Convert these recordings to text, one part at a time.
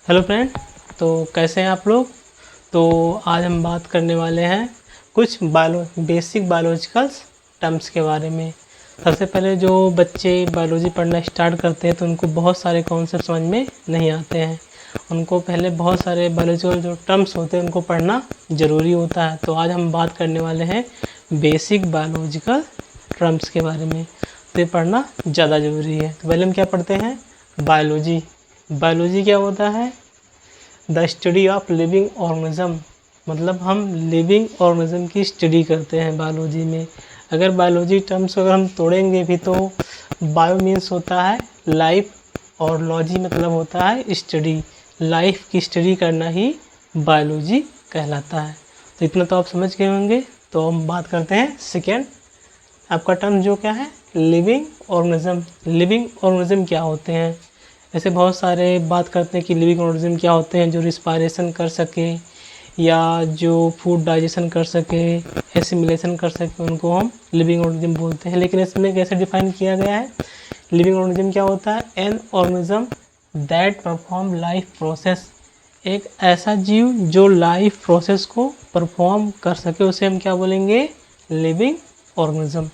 Hello friend. तो कैसे हैं आप लोग। तो आज हम बात करने वाले हैं कुछ बेसिक बायोलॉजिकल टर्म्स के बारे में। सबसे पहले जो बच्चे बायोलॉजी पढ़ना स्टार्ट करते हैं तो उनको बहुत सारे कॉन्सेप्ट समझ में नहीं आते हैं। उनको पहले बहुत सारे बायोलॉजिकल जो टर्म्स होते हैं उनको पढ़ना ज़रूरी होता है। तो आज हम बात करने वाले हैं बेसिक बायोलॉजिकल टर्म्स के बारे में। तो ये पढ़ना ज़्यादा ज़रूरी है। तो पहले हम क्या पढ़ते हैं, बायोलॉजी। बायोलॉजी क्या होता है, the study of living organism. मतलब हम लिविंग ऑर्गेनिज्म की स्टडी करते हैं बायोलॉजी में। अगर बायोलॉजी टर्म्स अगर हम तोड़ेंगे भी तो बायो मीन्स होता है लाइफ और लॉजी मतलब होता है स्टडी। लाइफ की स्टडी करना ही बायोलॉजी कहलाता है। तो इतना तो आप समझ गए होंगे। तो हम बात करते हैं सेकेंड आपका टर्म जो क्या है, लिविंग ऑर्गेनिज्म। लिविंग ऑर्गेनिज्म क्या होते हैं, ऐसे बहुत सारे बात करते हैं कि लिविंग ऑर्गेनिज्म क्या होते हैं, जो रिस्पायरेशन कर सके या जो फूड डाइजेशन कर सके, एसिमिलेशन कर सके, उनको हम लिविंग ऑर्गेनिज्म बोलते हैं। लेकिन इसमें कैसे डिफाइन किया गया है, लिविंग ऑर्गेनिज्म क्या होता है, an organism that perform life process. एक ऐसा जीव जो लाइफ प्रोसेस को परफॉर्म कर सके उसे हम क्या बोलेंगे, लिविंग ऑर्गेनिज्म।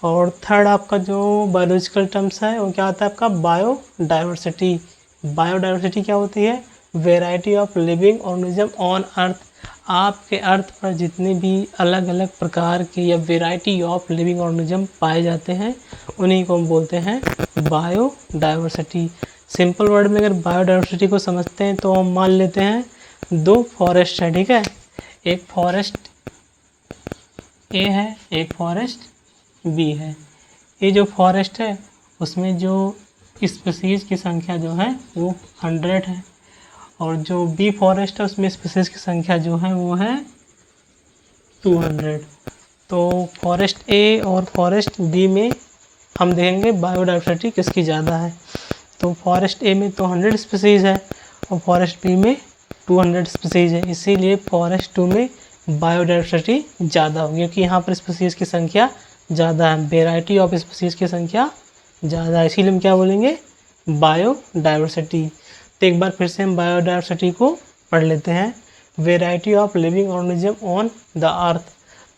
और थर्ड आपका जो बायोलॉजिकल टर्म्स है वो क्या आता है आपका, बायोडाइवर्सिटी। बायोडाइवर्सिटी क्या होती है, variety of living organism on earth. आपके अर्थ पर जितने भी अलग अलग प्रकार के या वेराइटी ऑफ लिविंग ऑर्गेनिज्म पाए जाते हैं उन्हीं को हम बोलते हैं बायोडाइवर्सिटी। सिंपल वर्ड में अगर बायोडाइवर्सिटी को समझते हैं तो हम मान लेते हैं दो फॉरेस्ट है, ठीक है। एक फॉरेस्ट ए है, एक फॉरेस्ट बी है। ये जो फॉरेस्ट है उसमें जो स्पीसीज की संख्या जो है वो 100 है, और जो बी फॉरेस्ट है उसमें स्पीसीज की संख्या जो है वो है 200। तो फॉरेस्ट ए और फॉरेस्ट बी में हम देखेंगे बायोडाइवर्सिटी किसकी ज़्यादा है। तो फॉरेस्ट ए में तो 100 स्पीसीज है और फॉरेस्ट बी में 200 स्पीसीज है, इसीलिए फॉरेस्ट 2 में बायोडाइवर्सिटी ज़्यादा होगी क्योंकि यहाँ पर स्पीसीज की संख्या ज़्यादा है, वेराइटी ऑफ स्पीसीज की संख्या ज़्यादा है, इसीलिए हम क्या बोलेंगे, बायोडाइवर्सिटी। तो एक बार फिर से हम बायोडाइवर्सिटी को पढ़ लेते हैं। Variety of living organism on the earth.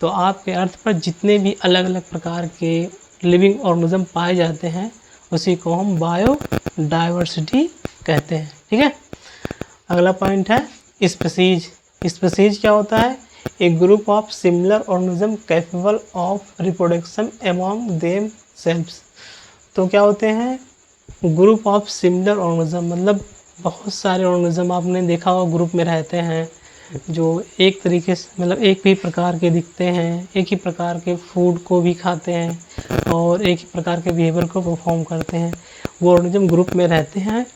तो आपके अर्थ पर जितने भी अलग अलग प्रकार के लिविंग ऑर्गेनिज्म पाए जाते हैं उसी को हम बायोडाइवर्सिटी कहते हैं, ठीक है। अगला पॉइंट है स्पीसीज। स्पीसीज क्या होता है, a group of similar organism capable of reproduction among themselves. तो क्या होते हैं, ग्रुप ऑफ सिमिलर ऑर्गेनिज्म मतलब बहुत सारे ऑर्गेनिज्म आपने देखा होगा ग्रुप में रहते हैं जो एक तरीके से मतलब एक ही प्रकार के दिखते हैं, एक ही प्रकार के फूड को भी खाते हैं और एक ही प्रकार के बिहेवियर को परफॉर्म करते हैं। वो ऑर्गेनिज्म ग्रुप में रहते हैं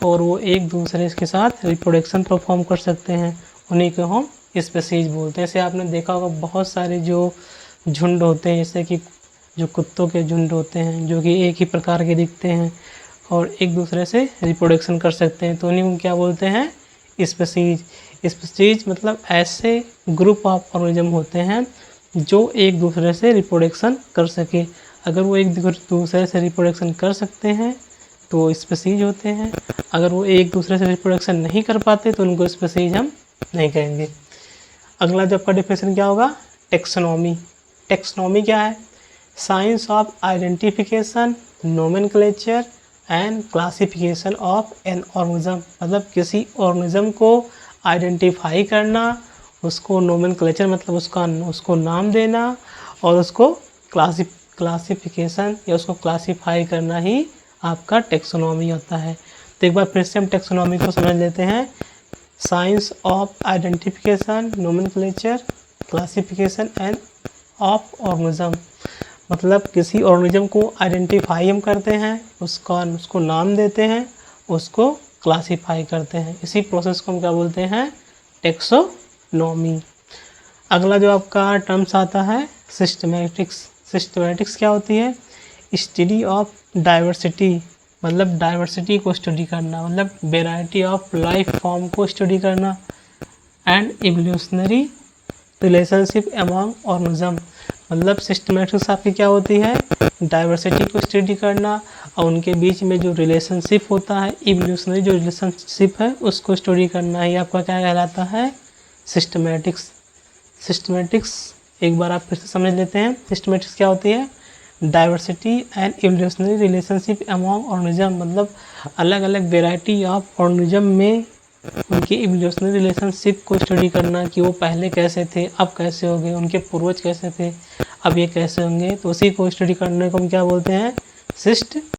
और वो एक दूसरे के साथ रिप्रोडक्शन परफॉर्म कर सकते हैं, उन्हीं को हम स्पीसीज बोलते हैं। जैसे आपने देखा होगा बहुत सारे जो झुंड होते हैं, जैसे कि जो कुत्तों के झुंड होते हैं जो कि एक ही प्रकार के दिखते हैं और एक दूसरे से रिप्रोडक्शन कर सकते हैं, तो उन्हीं को क्या बोलते हैं, स्पीसीज। स्पीसीज मतलब ऐसे ग्रुप ऑफ ऑर्गेनिज्म होते हैं जो एक दूसरे से रिप्रोडक्शन कर सके। अगर वो एक दूसरे से रिप्रोडक्शन कर सकते हैं तो स्पीसीज होते हैं, अगर वो एक दूसरे से रिप्रोडक्शन नहीं कर पाते तो उनको स्पीसीज हम नहीं कहेंगे। अगला जो आपका डिफिनेशन क्या होगा, टेक्सोनॉमी। टेक्सोनॉमी क्या है, science of identification, nomenclature and classification of an organism. मतलब किसी ऑर्गेनिज्म को आइडेंटिफाई करना, उसको नोमेनक्लेचर मतलब उसको नाम देना और उसको क्लासिफिकेशन या उसको क्लासिफाई करना ही आपका टेक्सोनॉमी होता है। तो एक बार फिर से हम टेक्सोनॉमी को समझ लेते हैं। Science of identification, nomenclature, classification end of organism. मतलब किसी ऑर्गेनिज्म को आइडेंटिफाई हम करते हैं, उसको नाम देते हैं, उसको क्लासिफाई करते हैं, इसी प्रोसेस को हम क्या बोलते हैं, टेक्सोनॉमी। अगला जो आपका टर्म्स आता है सिस्टमैटिक्स। सिस्टमैटिक्स क्या होती है, स्टडी ऑफ डाइवर्सिटी। मतलब डाइवर्सिटी को स्टडी करना, मतलब वेराइटी ऑफ लाइफ फॉर्म को स्टडी करना, and evolutionary relationship among organism. मतलब सिस्टमैटिक्स आपकी क्या होती है, डाइवर्सिटी को स्टडी करना और उनके बीच में जो रिलेशनशिप होता है, इवोल्यूशनरी जो रिलेशनशिप है, उसको स्टडी करना ही आपका क्या कहलाता है, सिस्टमैटिक्स। सिस्टमैटिक्स एक बार आप फिर से समझ लेते हैं। सिस्टमैटिक्स क्या होती है, diversity and evolutionary relationship among organism, मतलब अलग अलग वेराइटी ऑफ ऑर्गेनिज्म में उनकी इवोल्यूशनरी रिलेशनशिप को स्टडी करना कि वो पहले कैसे थे, अब कैसे हो गए, उनके पूर्वज कैसे थे, अब ये कैसे होंगे, तो उसी को स्टडी करने को हम क्या बोलते हैं, सिस्ट